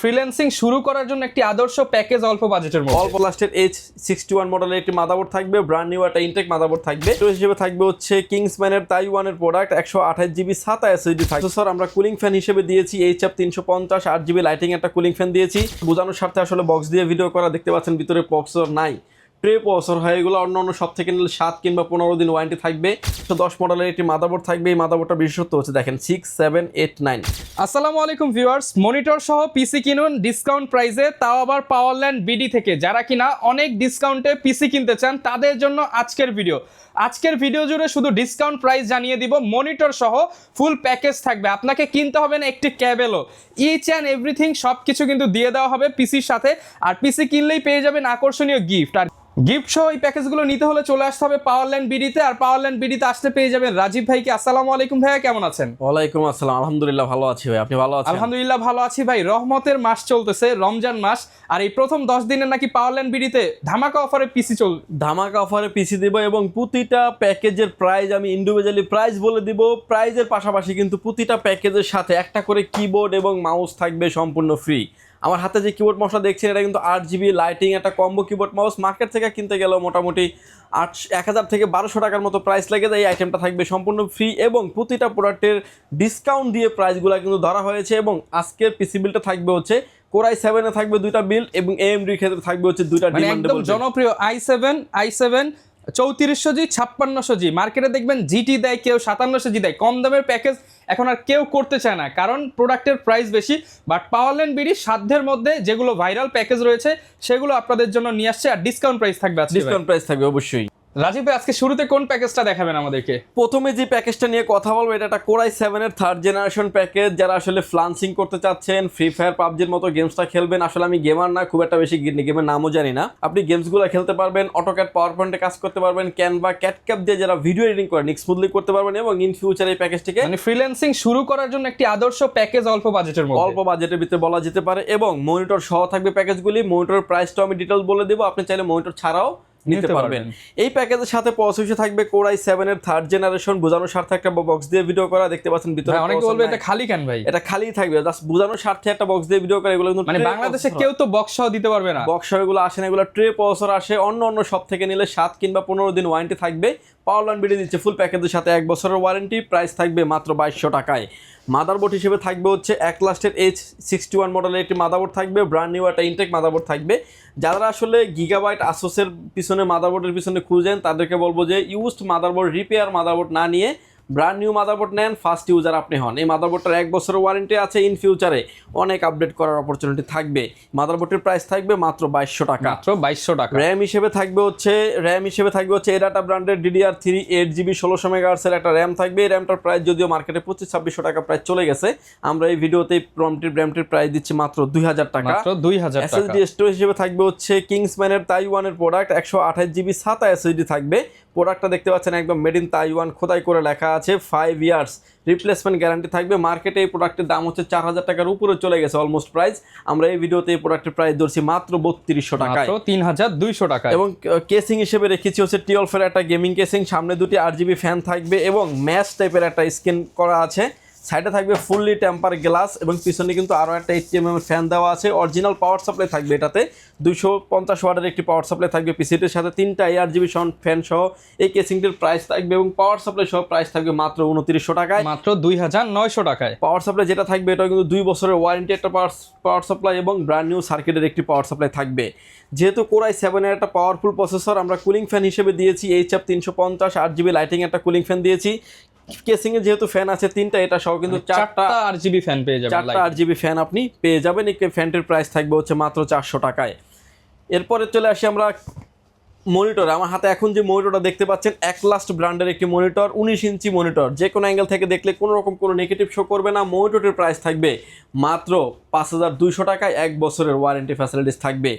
Freelancing শুরু করার জন্য একটি আদর্শ প্যাকেজ অল্প বাজেটের মধ্যে। অল্প লাস্টের H61 মডেলের একটি মাদারবোর্ড থাকবে, ব্র্যান্ড নিউ একটা ইনটেক মাদারবোর্ড থাকবে। তো হিসেবে থাকবে হচ্ছে কিংসম্যানের তাইওয়ানের প্রোডাক্ট 128GB SATA SSD থাকবে। স্যার আমরা কুলিং ফ্যান হিসেবে দিয়েছি HF 350 8GB লাইটিং একটা কুলিং ফ্যান দিয়েছি। বোঝানোর স্বার্থে আসলে বক্স দিয়ে ভিডিও করা, দেখতে পাচ্ছেন ভিতরে প্রসেসর নাই, ট্রে প্রসেসর হয়। এগুলো অন্য সব থেকে নিলে 7 কিংবা 15 দিন ওয়ারেন্টি থাকবে। 10 মডেলের একটি মাদারবোর্ড থাকবে। এই মাদারবোর্ডটা বিশেষত্ব হচ্ছে দেখেন 6 7 8 9। আসসালামু আলাইকুম ভিউয়ার্স, মনিটর সহ পিসি কিনুন ডিসকাউন্ট প্রাইসে, তাও আবার পাওয়ারল্যান্ড বিডি থেকে। যারা কিনা অনেক ডিসকাউন্টে পিসি কিনতে চান তাদের জন্য আজকের ভিডিও জুড়ে শুধু ডিসকাউন্ট প্রাইস জানিয়ে দিব। মনিটর সহ ফুল প্যাকেজ থাকবে, আপনাকে কিনতে হবে না একটি ক্যাবেলও, ইচ অ্যান্ড এভরিথিং সব কিছু কিন্তু দিয়ে দেওয়া হবে পিসির সাথে। আর পিসি কিনলেই পেয়ে যাবেন আকর্ষণীয় গিফট। আর গিফট সহ এই প্যাকেজগুলো নিতে হলে চলে আসতে হবে পাওয়ারল্যান্ড বিডিতে। আর পাওয়ারল্যান্ড বিডিতে আসতে পেয়ে যাবেন রাজীব ভাইকে। আসসালামু আলাইকুম ভাইয়া, কেমন আছেন? ওয়ালাইকুম আসসালাম, আলহামদুলিল্লাহ ভালো আছি ভাই, আপনি ভালো আছেন? আলহামদুলিল্লাহ ভালো আছি ভাই। রহমতের মাস চলতেছে, রমজান মাস, আর এই প্রথম 10 দিনের নাকি পাওয়ারল্যান্ড বিডিতে ধামাকা অফারে ধামাকা অফারে পিসি দিব, এবং প্রতিটা প্যাকেজের প্রাইস আমি ইন্ডিভিজুয়ালি প্রাইস বলে দিব। প্রাইজের পাশাপাশি কিন্তু প্রতিটা প্যাকেজের সাথে একটা করে কিবোর্ড এবং মাউস থাকবে সম্পূর্ণ ফ্রি। আমার হাতে যে কিবোর্ড মাউসটা দেখছেন এটা কিন্তু 8GB লাইটিং একটা কম্বো কিবোর্ড মাউস। মার্কেট থেকে কিনতে গেলেও মোটামুটি 1000 থেকে 1200 টাকার মতো প্রাইস লেগে যায়। এই আইটেমটা থাকবে সম্পূর্ণ ফ্রি, এবং প্রতিটা প্রোডাক্টের ডিসকাউন্ট দিয়ে প্রাইসগুলো কিন্তু ধরা হয়েছে। এবং আজকের পিসি বিলটা থাকবে হচ্ছে কোরাই 7 এ থাকবে 2টা বিল, এবং AMD এর ক্ষেত্রে থাকবে হচ্ছে 2টা ডিমান্ডেবল জনপ্রিয় i7 3400G 5600G। মার্কেটে দেখবেন জিটি দেয়, কেউ 5700G দেয়। কম দামের প্যাকেজ এখন আর কেউ করতে চায় না, কারণ প্রোডাক্টের প্রাইস বেশি। বাট পাওয়ারল্যান্ড বিডি সাধ্যের মধ্যে যেগুলো ভাইরাল প্যাকেজ রয়েছে সেগুলো আপনাদের জন্য নিয়ে আসছে। আর ডিসকাউন্ট প্রাইস থাকবে, ডিসকাউন্ট প্রাইস থাকবে অবশ্যই। রাজীব ভাই, আজকে শুরুতে কোন প্যাকেজটা দেখাবেন আমাদেরকে? প্রথমে যে প্যাকেজটা নিয়ে কথা বলবো এটা একটা কোরাই 7 এর 3rd জেনারেশন প্যাকেজ। যারা আসলে ফ্লান্সিং করতে চাচ্ছেন, ফ্রি ফায়ার পাবজির মতো গেমসটা খেলবেন। আসলে আমি গেমার না, খুব একটা বেশি গেমের নামও জানি না। আপনি গেমসগুলো খেলতে পারবেন, অটোক্যাড পাওয়ার পয়েন্টে কাজ করতে পারবেন, ক্যানভা ক্যাটক্যাপ দিয়ে যারা ভিডিও এডিটিং করেন স্মুথলি করতে পারবেন। এবং ইন ফিউচার এই প্যাকেজটিকে মানে ফ্রিল্যান্সিং শুরু করার জন্য একটি আদর্শ প্যাকেজ অল্প বাজেটের মধ্যে, অল্প বাজেটের ভিতরে বলা যেতে পারে। এবং মনিটর সহ থাকবে প্যাকেজগুলি। মনিটরের প্রাইসটাও আমি ডিটেইলস বলে দেবো, আপনি চাইলে মনিটর ছাড়াও নিতে পারবেন। এই প্যাকেজের সাথে প্রসেসর থাকবে কোরাই 7 এর 3rd জেনারেশন। বোঝানোর স্বার্থে একটা বক্স দিয়ে ভিডিও করা, দেখতে পাচ্ছেন ভিতরে। অনেকে বলবে এটা খালি কেন ভাই? এটা খালি থাকবে, জাস্ট বোঝানোর স্বার্থে একটা বক্স দিয়ে ভিডিও করা। এগুলো কিন্তু মানে বাংলাদেশে কেউ তো বক্স সহ দিতে পারবে না। বক্স সহ এগুলো আসে না, এগুলো ট্রে প্রসেসর আসে। অন্য সব থেকে নিলে 7 কিংবা 15 দিন ওয়ারেন্টি থাকবে। পাওয়ারল্যান্ড বিডি দিচ্ছে ফুল প্যাকেজের সাথে 1 বছরের ওয়ারেন্টি। প্রাইস থাকবে মাত্র 2200 টাকায়। মাদারবোর্ড হিসেবে থাকবে হচ্ছে এক লাস্টের H61 মডেলের একটি মাদারবোর্ড থাকবে, ব্র্যান্ড নিউ একটা ইনটেক মাদারবোর্ড থাকবে। যারা আসলে গিগাবাইট আসোসের পিছনে মাদারবোর্ডের পিছনে খুঁজেন তাদেরকে বলবো যে ইউজড মাদারবোর্ড, রিপেয়ার মাদারবোর্ড না নিয়ে ব্র্যান্ড নিউ মাদারবোর্ড নেন, ফার্স্ট ইউজার আপনি হন। এই মাদারবোর্ডটার 1 বছরের ওয়ারেন্টি আছে। ইন ফিউচারে অনেক আপডেট করার অপরচুনিটি থাকবে। মাদারবোর্ডের প্রাইস থাকবে মাত্র 2200 টাকা। মাত্র 2200 টাকা। র্যাম হিসেবে থাকবে হচ্ছে এডাটা ব্র্যান্ডের DDR3 8GB 1600 MHz এর একটা র্যাম থাকবে। এই র্যামটার প্রাইস যদিও মার্কেটে 2500-2600 টাকা প্রাইস চলে গেছে, আমরা এই ভিডিওতে র্যামটির প্রাইস দিচ্ছি মাত্র 2000 টাকা। মাত্র 2000 টাকা। SSD স্টোরেজ হিসেবে থাকবে হচ্ছে কিংসম্যানের তাইওয়ানের প্রোডাক্ট 128GB SATA SSD থাকবে। প্রোডাক্টটা দেখতে পাচ্ছেন একদম মেড ইন তাইওয়ান খোদাই করে লেখা আছে। 5 ইয়ার্স রিপ্লেসমেন্ট গ্যারান্টি থাকবে। মার্কেটে এই প্রোডাক্টের দাম হচ্ছে 4000 টাকার উপরে চলে গেছে অলমোস্ট প্রাইস। আমরা এই ভিডিওতে এই প্রোডাক্টের প্রাইস ধরছি মাত্র 3200 টাকায়, মাত্র 3200 টাকা। এবং কেসিং হিসেবে রেখেছি হচ্ছে টিওলফের একটা গেমিং কেসিং। সামনে 2টি 8GB ফ্যান থাকবে, এবং ম্যাচ টাইপের একটা স্ক্রিন করা আছে। সাইডে থাকবে ফুললি টেম্পার গ্লাস, এবং পিছনে কিন্তু আরও একটা HDMI ফ্যান দেওয়া আছে। অরিজিনাল পাওয়ার সাপ্লাই থাকবে এটাতে, 250 ওয়াটের একটি পাওয়ার সাপ্লাই থাকবে পিসিটির সাথে। 3টা ARGB ফ্যান সহ এই কেসিংটির প্রাইস থাকবে, এবং পাওয়ার সাপ্লাই সহ প্রাইস থাকবে মাত্র 2900 টাকায়, মাত্র 2900 টাকায়। পাওয়ার সাপ্লাই যেটা থাকবে এটা কিন্তু 2 বছরের ওয়ারেন্টি একটা পাওয়ার সাপ্লাই, এবং ব্র্যান্ড নিউ সার্কিটের একটি পাওয়ার সাপ্লাই থাকবে। যেহেতু কোরাই 7 এর একটা পাওয়ারফুল প্রসেসর, আমরা কুলিং ফ্যান হিসেবে দিয়েছি HF 350 8GB লাইটিং একটা কুলিং ফ্যান দিয়েছি। কেসিং এ যেহেতু ফ্যান আছে 3টা, এটা সহ কিন্তু 4টা RGB ফ্যান পেয়ে যাবেন। 4টা RGB ফ্যান আপনি পেয়ে যাবেন। এই ফ্যানটির প্রাইস থাকবে হচ্ছে মাত্র 400 টাকায়। এরপরে চলে আসি আমরা মনিটর। আমার হাতে এখন যে মনিটরটা দেখতে পাচ্ছেন এক লাস্ট ব্র্যান্ডের একটি মনিটর, 19 ইঞ্চি মনিটর। যে কোনো অ্যাঙ্গেল থেকে দেখলে কোনো রকম কোনো নেগেটিভ শো করবে না। মনিটরের প্রাইস থাকবে মাত্র 5200 টাকায়, 1 বছরের ওয়ারেন্টি ফ্যাসিলিটিস থাকবে।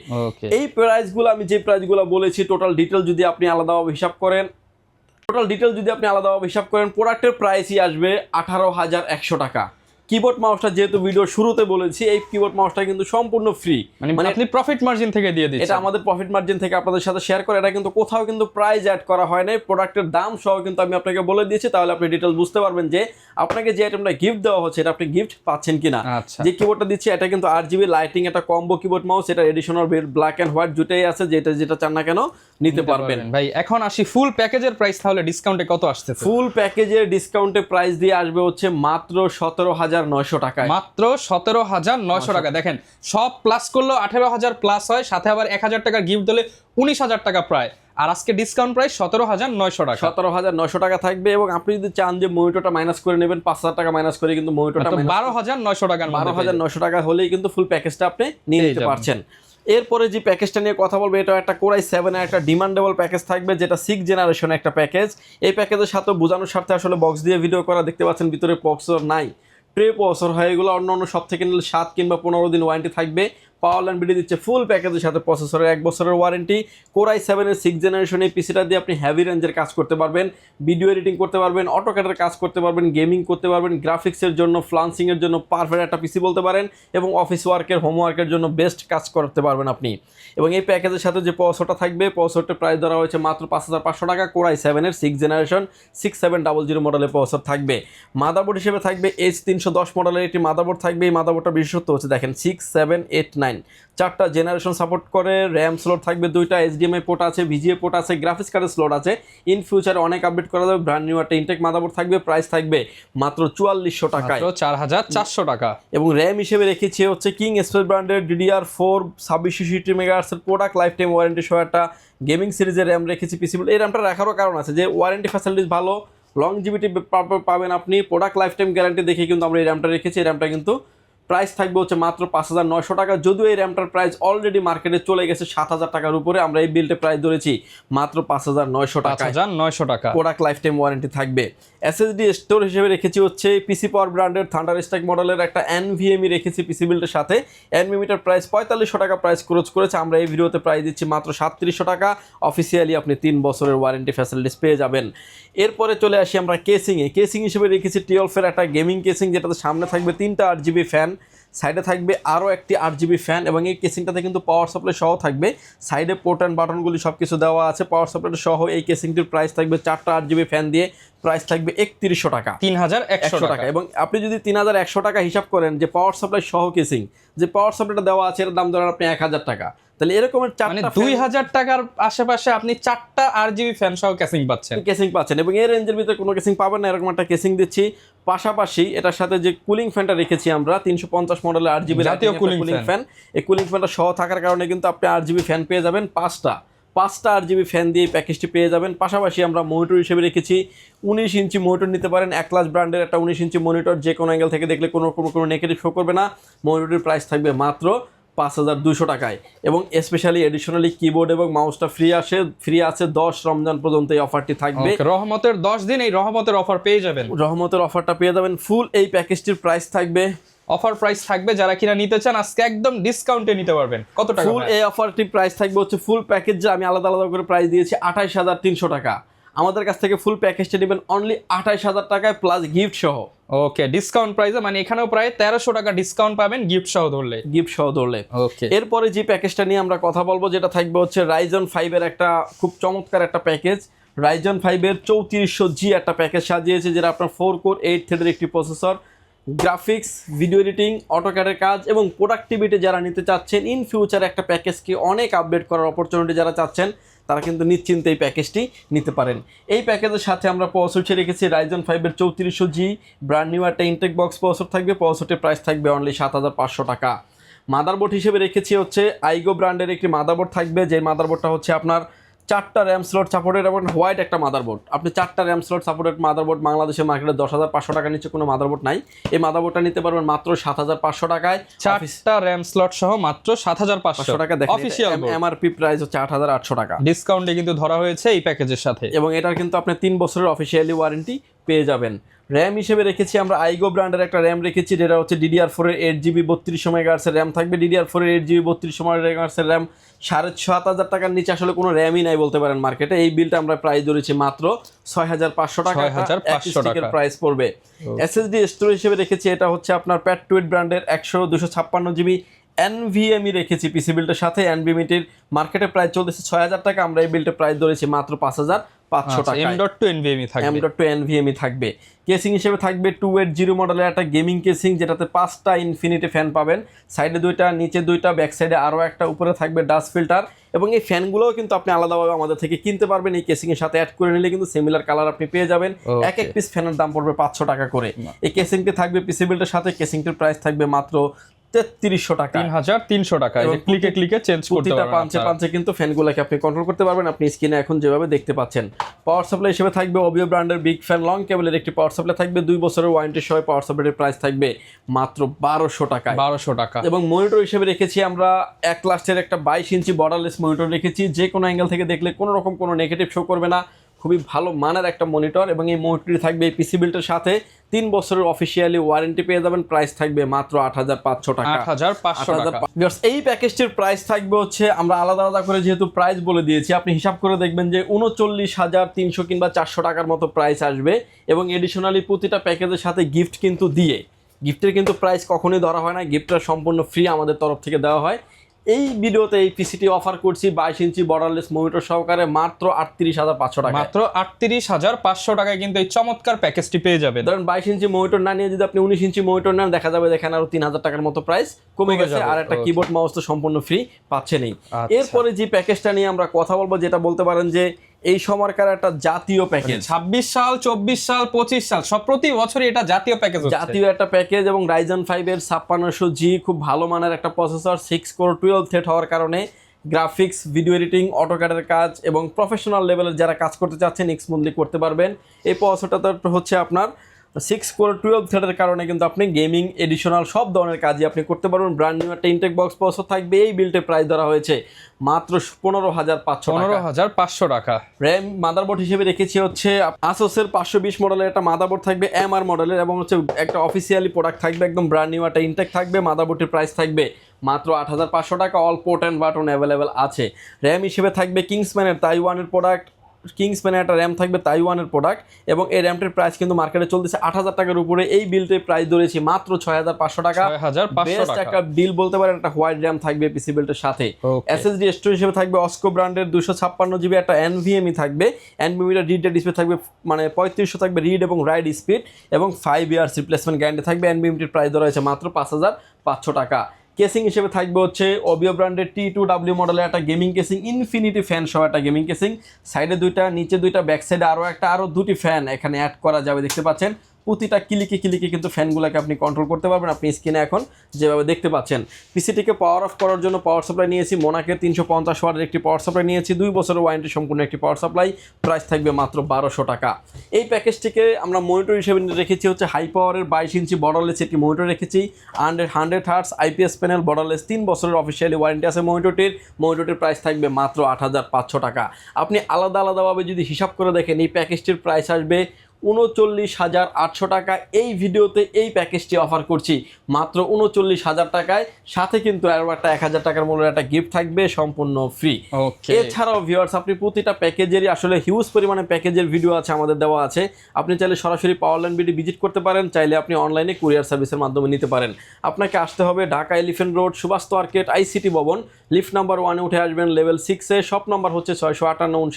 এই প্রাইসগুলো আমি যে প্রাইসগুলো বলেছি, টোটাল ডিটেল যদি আপনি আলাদাভাবে হিসাব করেন, প্রোডাক্টের প্রাইসই আসবে 18100 টাকা। কিবোর্ড মাউসটা যেহেতু ভিডিও শুরুতে বলেছি, এই কিবোর্ড মাউসটা কিন্তু সম্পূর্ণ ফ্রি, মানে আপনি প্রফিট মার্জিন থেকে দিয়ে দিচ্ছেন। এটা আমাদের প্রফিট মার্জিন থেকে আপনাদের সাথে শেয়ার করে, এটা কিন্তু কোথাও কিন্তু প্রাইস অ্যাড করা হয় নাই, প্রোডাক্টের দাম সহ কিন্তু আমি আপনাকে বলে দিয়েছি, তাহলে আপনি ডিটেলস বুঝতে পারবেন যে আপনাকে যে আইটেমটা গিফট দেওয়া হচ্ছে এটা আপনি গিফট পাচ্ছেন কিনা। আচ্ছা, যে কিবোর্ডটা দিচ্ছি এটা কিন্তু RGB লাইটিং একটা কম্বো কিবোর্ড মাউস, এটা এডিশনাল ব্ল্যাক এন্ড হোয়াইট দুটেই আছে, যেটা চান না কেন নিতে পারবেন। ভাই এখন আসি ফুল প্যাকেজের প্রাইস, তাহলে ডিসকাউন্টে কত আসতেছে? ফুল প্যাকেজের ডিসকাউন্টে প্রাইস দিয়ে আসবে হচ্ছে মাত্র 17,900 টাকায়। মাত্র 17,900 টাকা। দেখেন সব প্লাস করলেও 18,000 প্লাস হয়, সাথে আবার 1,000 টাকার গিফট দিলে 19,000 টাকা প্রায়, আর আজকে ডিসকাউন্ট প্রাইস 17,900 টাকা। 17,900 টাকা থাকবে, এবং আপনি যদি চান যে মনিটরটা মাইনাস করে নেবেন 5,000 টাকা মাইনাস করে, কিন্তু মনিটরটা 12,900 টাকার মধ্যে 12,900 টাকা হলেই কিন্তু ফুল প্যাকেজটা আপনি নিয়ে নিতে পারছেন। এরপরে যে প্যাকেজটা নিয়ে কথা বলবো, এটা একটা কোরাই 7 এর একটা ডিমান্ডেবল প্যাকেজ থাকবে, যেটা 6 জেনারেশন একটা প্যাকেজ। এই প্যাকেজের সাথে বোঝানোর স্বার্থে আসলে বক্স দিয়ে ভিডিও করা, দেখতে পাচ্ছেন ভিতরে প্রসেসর নাই, ট্রে প্রসেসর হয়, এগুলো অন্য সব থেকে নিলে 7 কিংবা 15 দিন ওয়ারেন্টি থাকবে। পাওয়ারল্যান্ড বিডি দিচ্ছে ফুল প্যাকেজের সাথে প্রসেসরের 1 বছরের ওয়ারেন্টি। কোরাই 7 এর 6 জেনারেশন এই পিসিটা দিয়ে আপনি হেভি রেঞ্জের কাজ করতে পারবেন, ভিডিও এডিটিং করতে পারবেন, অটোক্যাডের কাজ করতে পারবেন, গেমিং করতে পারবেন, গ্রাফিক্সের জন্য, ফ্লান্সিংয়ের জন্য পারফেক্ট একটা পিসি বলতে পারেন, এবং অফিস ওয়ার্কের, হোমওয়ার্কের জন্য বেস্ট কাজ করতে পারবেন আপনি। এবং এই প্যাকেজের সাথে যে প্রসেসরটা থাকবে, প্রসেসরটার প্রাইস ধরা হয়েছে মাত্র 5,500 টাকা। কোরাই 7 এর 6 জেনারেশন 6700 মডেলের প্রসেসর থাকবে। মাদারবোর্ড হিসেবে থাকবে H310 মডেলের একটি মাদারবোর্ড থাকবে। এই মাদারবোর্ডটা বিশেষত্ব হচ্ছে দেখেন 6, 7, 8, 9 চারটা জেনারেশন সাপোর্ট করে, র্যাম স্লট থাকবে 2টা, HDMI পোর্ট আছে, VGA পোর্ট আছে, গ্রাফিক্স কার্ডের স্লট আছে। ইন ফিউচারে অনেক আপডেট করা যাবে। ব্র্যান্ড নিউ একটা ইনটেক মাদারবোর্ড থাকবে, প্রাইস থাকবে মাত্র 4400 টাকায়, 4,400 টাকা। এবং র্যাম হিসেবে রেখেছি হচ্ছে কিং স্পেস ব্র্যান্ডের DDR4 2660 মেগাহার্টজের প্রোডাক্ট লাইফ টাইম ওয়ারেন্টি সহ একটা গেমিং সিরিজের র্যাম রেখেছি পিসি। এই র্যামটা রাখারও কারণ আছে যে ওয়ারেন্টি ফ্যাসিলিটিস ভালো, লংজিভিটি পাবেন আপনি, প্রোডাক্ট লাইফ টাইম গ্যারান্টি দেখে কিন্তু আমরা এই র্যামটা রেখেছি। এই র্যামটা কিন্তু প্রাইস থাকবে হচ্ছে মাত্র 5,900 টাকা, যদিও এই র্যামটার প্রাইস অলরেডি মার্কেটে চলে গেছে 7,000 টাকার উপরে। আমরা এই বিলটা প্রাইস ধরেছি মাত্র 5,900 টাকা, 5,900 টাকা। প্রোডাক্ট লাইফ টাইম ওয়ারেন্টি থাকবে। SSD স্টোর হিসেবে রেখেছি হচ্ছে পিসি পাওয়ার ব্র্যান্ডের থান্ডার স্ট্রাইক মডেলের একটা NVMe রেখেছি পিসি বিল্ডের সাথে। NVMeটার প্রাইস 4500 টাকা প্রাইস খরচ করেছে, আমরা এই ভিডিওতে প্রাইস দিচ্ছি মাত্র 3700 টাকা। অফিসিয়ালি আপনি 3 বছরের ওয়ারেন্টি ফ্যাসিলিটিস পেয়ে যাবেন। এরপরে চলে আসি আমরা কেসিংয়ে। কেসিং হিসেবে রেখেছি টিওলফের একটা গেমিং কেসিং, যেটাতে সামনে থাকবে 3টা 8GB ফ্যান, সাইডে থাকবে আরও একটি 8GB ফ্যান, এবং এই কেসিংটাতে কিন্তু পাওয়ার সাপ্লাই সহ থাকবে। সাইডে পোর্ট অ্যান্ড বাটনগুলি সব কিছু দেওয়া আছে, পাওয়ার সাপ্লাই সহ এই কেসিংটির প্রাইস থাকবে 4টা 8GB ফ্যান দিয়ে, প্রাইস থাকবে 3100 টাকা, 3,100 টাকা। এবং আপনি যদি 3,100 টাকা হিসাব করেন যে পাওয়ার সাপ্লাই সহ কেসিং, যে পাওয়ার সাপ্লাইটা দেওয়া আছে এর দাম ধরেন আপনি 1,000 টাকা, তাহলে এরকমের 2,000 টাকার আশেপাশে আপনি 4টা RGB ফ্যান সহ কেসিং পাচ্ছেন, এবং এই রেঞ্জের ভিতরে কোনো কেসিং পাবেন না, এরকম একটা কেসিং দিচ্ছি। পাশাপাশি এটার সাথে যে কুলিং ফ্যানটা রেখেছি আমরা 350 মডেলের 8GB জাতীয় কুলিং ফ্যান, এই কুলিং ফ্যানটা সহ থাকার কারণে কিন্তু আপনি 8GB ফ্যান পেয়ে যাবেন, 5টা 8GB ফ্যান দিয়ে এই প্যাকেজটি পেয়ে যাবেন। পাশাপাশি আমরা মনিটর হিসেবে রেখেছি 19 ইঞ্চি মনিটর নিতে পারেন, একলাস ব্র্যান্ডের একটা 19 ইঞ্চি মনিটর, যে কোনো অ্যাঙ্গেল থেকে দেখলে কোনো নেগেটিভ শো করবে না। মনিটরের প্রাইস থাকবে মাত্র 5,200 টাকায়, এবং স্পেশালি এডিশনালি কিবোর্ড এবং মাউসটা ফ্রি আছে 10 রমজান পর্যন্ত এই অফারটি থাকবে। রহমতের 10 দিন এই রহমতের অফার পেয়ে যাবেন, রহমতের অফারটা পেয়ে যাবেন। ফুল এই প্যাকেজটির প্রাইস থাকবে, অফার প্রাইস থাকবে, যারা কিনা নিতে চান আজকে একদম ডিসকাউন্টে নিতে পারবেন। কত টাকা? ফুল এই অফারটির প্রাইস থাকবে হচ্ছে ফুল প্যাকেজ, যে আমি আলাদা আলাদা করে প্রাইস দিয়েছি 28,300 টাকা। আমাদের কাছ থেকে ফুল প্যাকেজটা নেবেন অনলি 28,000 টাকায় প্লাস গিফট সহ। ওকে, ডিসকাউন্ট প্রাইসে, মানে এখানেও প্রায় 1,300 টাকা ডিসকাউন্ট পাবেন গিফট সহ ধরলে। ওকে, এরপরে যে প্যাকেজটা নিয়ে আমরা কথা বলবো, যেটা থাকবে হচ্ছে Ryzen 5 এর একটা খুব চমৎকার একটা প্যাকেজ। Ryzen 5 এর 3400G একটা প্যাকেজ সাজিয়েছে, যেটা আপনার 4 কোর 8 থ্রেডের একটি প্রসেসর, গ্রাফিক্স, ভিডিও এডিটিং, অটোক্যাডের কাজ এবং প্রোডাক্টিভিটি যারা নিতে চাচ্ছেন, ইন ফিউচারে একটা প্যাকেজকে অনেক আপডেট করার অপরচুনিটি যারা চাচ্ছেন, তারা কিন্তু নিশ্চিন্তে এই প্যাকেজটি নিতে পারেন। এই প্যাকেজের সাথে আমরা প্রসেসর রেখেছি Ryzen 5 এর 3400G, ব্র্যান্ড নিউ একটা ইনটেক বক্স প্রসেসর থাকবে, প্রসেসরটির প্রাইস থাকবে অনলি 7,500 টাকা। মাদারবোর্ড হিসেবে রেখেছি হচ্ছে আইগো ব্র্যান্ডের একটি মাদারবোর্ড থাকবে, যে মাদারবোর্ডটা হচ্ছে আপনার 4টা র্যাম স্লট সাপোর্টেড এবং হোয়াইট একটা মাদারবোর্ড। আপনি 4টা র্যাম স্লট সাপোর্টেড মাদারবোর্ড, বাংলাদেশের মার্কেটে 10,500 টাকা নিচে কোনো মাদারবোর্ড নাই। এই মাদারবোর্ডটা নিতে পারবেন মাত্র 7,500 টাকায়, 4টা র্যাম স্লট সহ মাত্র 7,500 টাকা। অফিশিয়াল এমআরপি প্রাইস হচ্ছে 8,800 টাকা, ডিসকাউন্টে কিন্তু ধরা হয়েছে এই প্যাকেজের সাথে, এবং এটার কিন্তু আপনি 3 বছরের অফিশিয়ালি ওয়ারেন্টি পেয়ে যাবেন। র্যাম হিসেবে রেখেছি আমরা আইগো ব্র্যান্ডের একটা র্যাম রেখেছি, যেটা হচ্ছে DDR4 এর 8GB 3200 মেগাহার্টজের র্যাম থাকবে। DDR4 এর 8GB 3200 মেগাহার্টজের র্যাম 7,500 টাকার নিচে আসলে কোনো র্যামই নাই বলতে পারেন মার্কেটে। এই বিলটা আমরা প্রাইস ধরেছি মাত্র 6,500 টাকা। 6,500 টাকা প্রাইস পড়বে। SSD স্টোরেজ হিসেবে রেখেছি এটা হচ্ছে আপনার প্যাট্রয়েট ব্র্যান্ডের 256GB NVMe রেখেছি পিসি বিল্টের সাথে। NVMe-টির মার্কেটে প্রাইস চলতেছে 6,000 টাকা, আমরা এই বিল্টের প্রাইস ধরেছি মাত্র 5,500 টাকা। M.2 NVMe থাকবে। M.2 NVMe থাকবে। কেসিং হিসেবে থাকবে 280 মডেলের একটা গেমিং কেসিং, যেটাতে 5টা ইনফিনিটি ফ্যান পাবেন, সাইডে 2টা, নিচে 2টা, ব্যাক সাইডে আরও একটা, উপরে থাকবে ডাস্ট ফিল্টার। এবং এই ফ্যানগুলোও কিন্তু আপনি আলাদাভাবে আমাদের থেকে কিনতে পারবেন। এই কেসিং এর সাথে অ্যাড করে নিলে কিন্তু সিমিলার কালার আপনি পেয়ে যাবেন। এক এক পিস ফ্যানের দাম পড়বে 500 টাকা করে। এই কেসিংটি থাকবে পিসি বিল্টের সাথে। কেসিংটির প্রাইস থাকবে মাত্র 3300 টাকা, 3,300 টাকা। এই যে ক্লিকে ক্লিকে চেঞ্জ করতে পারবেন। পাঁচে পাঁচে কিন্তু ফ্যানগুলোকে আপনি কন্ট্রোল করতে পারবেন। আপনি স্ক্রিনে এখন যেভাবে দেখতে পাচ্ছেন। পাওয়ার সাপ্লাই হিসেবে থাকবে ওবিও ব্র্যান্ডের বিগ ফ্যান লং কেবলের একটি পাওয়ার সাপ্লাই থাকবে। 2 বছরের ওয়ারেন্টি সহ পাওয়ার সাপ্লাইয়ের প্রাইস থাকবে মাত্র 1200 টাকা। 1200 টাকা। এবং মনিটর হিসেবে রেখেছি আমরা এক লাস্টের একটা 22 ইঞ্চি বর্ডারলেস মনিটর রেখেছি। যে কোনো অ্যাঙ্গেল থেকে দেখলে কোনো রকম কোনো নেগেটিভ শো করবে না। খুবই ভালো মানের একটা মনিটর। এবং এই মনিটরটি থাকবে এই পিসি বিল্টের সাথে 3 বছরের অফিসিয়ালি ওয়ারেন্টি পেয়ে যাবেন। প্রাইস থাকবে মাত্র 8,500 টাকা। 8,500 টাকা। এই প্যাকেজটির প্রাইস থাকবে হচ্ছে, আমরা আলাদা আলাদা করে যেহেতু প্রাইস বলে দিয়েছি, আপনি হিসাব করে দেখবেন যে 39,300 কিংবা 400 টাকার মতো প্রাইস আসবে। এবং এডিশনালি প্রতিটা প্যাকেজের সাথে গিফট কিন্তু দিয়ে, গিফটের কিন্তু প্রাইস কখনোই ধরা হয় না, গিফটটা সম্পূর্ণ ফ্রি আমাদের তরফ থেকে দেওয়া হয়। এই ভিডিওতে এই পিসিটি অফার করছি 22 ইঞ্চি বর্ডারলেস মনিটর সহকারে মাত্র 38,500 টাকা। মাত্র 38,500 টাকায় কিন্তু এই চমৎকার প্যাকেজটি পেয়ে যাবেন। ধরেন 22 ইঞ্চি মনিটর না নিয়ে যদি আপনি 19 ইঞ্চি মনিটর নেন, দেখা যাবে দেখেন আরো 3,000 টাকার মতো প্রাইস কমে গেছে। আর একটা কিবোর্ড মাউস তো সম্পূর্ণ ফ্রি পাচ্ছেনই। এরপরে যে প্যাকেজটা নিয়ে আমরা কথা বলবো, যেটা বলতে পারেন যে এই সময়কার একটা জাতীয় প্যাকেজ, 26 সাল, 24 সাল, 25 সাল সব প্রতি বছরই এটা জাতীয় প্যাকেজ হচ্ছে। জাতীয় একটা প্যাকেজ। এবং Ryzen 5 এর 5600G খুব ভালো মানের একটা প্রসেসর, 6 কোর 12 থ্রেড হওয়ার কারণে গ্রাফিক্স, ভিডিও এডিটিং, অটোক্যাডের কাজ এবং প্রফেশনাল লেভেলের যারা কাজ করতে চাচ্ছেন স্মুথলি করতে পারবেন। এই প্রসেসরটা হচ্ছে আপনার 6 কোর 12 থ্রেডের কারণে কিন্তু আপনি গেমিং, এডিশনাল সব ধরনের কাজই আপনি করতে পারবেন। ব্র্যান্ড নিউ একটা ইনটেক বক্স প্রসেসর থাকবে। এই বিল্টের প্রাইস ধরা হয়েছে মাত্র 15,500 টাকা। র্যাম মাদারবোর্ড হিসেবে রেখেছি হচ্ছে আসোসের 520 মডেলের একটা মাদারবোর্ড থাকবে, MR মডেলের, এবং হচ্ছে একটা অফিসিয়ালি প্রোডাক্ট থাকবে, একদম ব্র্যান্ড নিউ একটা ইনটেক থাকবে। মাদারবোর্ডের প্রাইস থাকবে মাত্র 8,500 টাকা। All port and button available আছে। র্যাম হিসেবে থাকবে কিংসম্যানের তাইওয়ানের প্রোডাক্ট, কিংসম্যানের একটা র্যাম থাকবে তাইওয়ানের প্রোডাক্ট। এবং এই র্যামটির প্রাইস কিন্তু মার্কেটে চলতেছে 8,000 টাকার উপরে। এই বিলটির প্রাইস ধরেছি মাত্র 6,500 টাকা। বেস্ট একটা ডিল বলতে পারেন। একটা হোয়াইট র্যাম থাকবে পিসি বিল্টের সাথে। SSD স্টোরেজ হিসেবে থাকবে অস্কো ব্র্যান্ডের 256GB একটা NVMe থাকবে। NVMe রিড ডিসপ্লে থাকবে, মানে 3500 থাকবে রিড এবং রাইট স্পিড, এবং 5 ইয়ার্স রিপ্লেসমেন্ট গ্যারান্টি থাকবে। NVMe প্রাইস ধরা হয়েছে মাত্র 5,500 টাকা। কেসিং হিসেবে থাকবে হচ্ছে ওবিও ব্র্যান্ডের T2W মডেলের একটা গেমিং কেসিং, ইনফিনিটি ফ্যান সহ একটা গেমিং কেসিং। সাইডে 2টা, নিচে 2টা, ব্যাক সাইডে আরও 2টি ফ্যান এখানে অ্যাড করা যাবে, দেখতে পাচ্ছেন। প্রতিটা ক্লিকে ক্লিকে কিন্তু ফ্যানগুলোকে আপনি কন্ট্রোল করতে পারবেন। আপনি স্ক্রিনে এখন যেভাবে দেখতে পাচ্ছেন। পিসিটিকে পাওয়ার অফ করার জন্য পাওয়ার সাপ্লাই নিয়েছি মোনাকের 350 ওয়াটের একটি পাওয়ার সাপ্লাই নিয়েছি। 2 বছরের ওয়ারেন্টি সম্পূর্ণ একটি পাওয়ার সাপ্লাই। প্রাইস থাকবে মাত্র 1200 টাকা। এই প্যাকেজটিকে আমরা মনিটর হিসেবে রেখেছি হচ্ছে হাই পাওয়ারের 22 ইঞ্চি বর্ডারলেস একটি মনিটর রেখেছি। 100 হার্টস IPS প্যানেল, বর্ডারলেস, 3 বছরের অফিসিয়ালি ওয়ারেন্টি আছে মনিটরটির প্রাইস থাকবে মাত্র 8,500 টাকা। আপনি আলাদা আলাদাভাবে যদি হিসাব করে দেখেন, এই প্যাকেজটির প্রাইস আসবে 39,800 টাকা। এই ভিডিওতে এই প্যাকেজটি অফার করছি মাত্র 39,000 টাকায়। সাথে কিন্তু আরও একটা 1,000 টাকার মূল্যের একটা গিফট থাকবে সম্পূর্ণ ফ্রি। এছাড়াও ভিউয়ার্স, আপনি প্রতিটা প্যাকেজেরই আসলে হিউজ পরিমাণে প্যাকেজের ভিডিও আছে, আমাদের দেওয়া আছে। আপনি চাইলে সরাসরি পাওয়ারল্যান্ড বিডি ভিজিট করতে পারেন, চাইলে আপনি অনলাইনে কুরিয়ার সার্ভিসের মাধ্যমে নিতে পারেন। আপনাকে আসতে হবে Dhaka elephant road, Subhash market, ICT Bhaban, lift number 1-এ উঠে আসবেন, লেভেল 6-এ। শপ নাম্বার হচ্ছে 658 59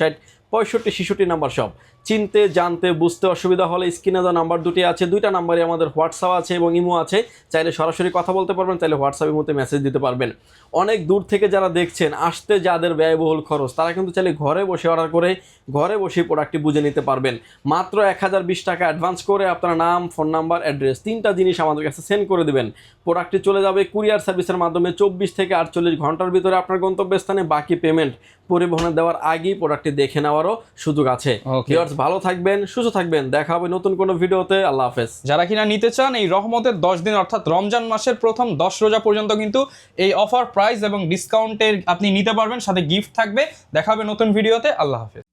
65 66 নাম্বার শপ। চিনতে, জানতে, বুঝতে অসুবিধা হলে স্ক্রিনে দেওয়া নাম্বার দুটি আছে, 2টা নাম্বারে আমাদের হোয়াটসঅ্যাপ আছে এবং ইমো আছে। চাইলে সরাসরি কথা বলতে পারবেন, চাইলে হোয়াটসঅ্যাপের মধ্যে মেসেজ দিতে পারবেন। অনেক দূর থেকে যারা দেখছেন, আসতে যাদের ব্যয়বহুল খরচ, তারা কিন্তু চাইলে ঘরে বসে অর্ডার করে ঘরে বসে প্রোডাক্টটি বুঝে নিতে পারবেন। মাত্র 1020 টাকা অ্যাডভান্স করে আপনার নাম, ফোন নাম্বার, অ্যাড্রেস, 3টা জিনিস আমাদের কাছে সেন্ড করে দেবেন। প্রোডাক্টটি চলে যাবে কুরিয়ার সার্ভিসের মাধ্যমে 24 থেকে 48 ঘন্টার ভিতরে আপনার গন্তব্যস্থানে। বাকি পেমেন্ট পরিবহনে দেওয়ার আগেই প্রোডাক্টটি দেখে নেওয়ারও সুযোগ আছে। ভিউয়ার্স, ভালো থাকবেন, সুস্থ থাকবেন। দেখা হবে নতুন কোনো ভিডিওতে। আল্লাহ হাফেজ। যারা কিনা নিতে চান এই রহমতের 10 দিন অর্থাৎ রমজান মাসের প্রথম 10 রোজা পর্যন্ত কিন্তু এই অফার প্রাইস এবং ডিসকাউন্টের আপনি নিতে পারবেন, সাথে গিফট থাকবে। দেখা হবে নতুন ভিডিওতে। আল্লাহ হাফেজ।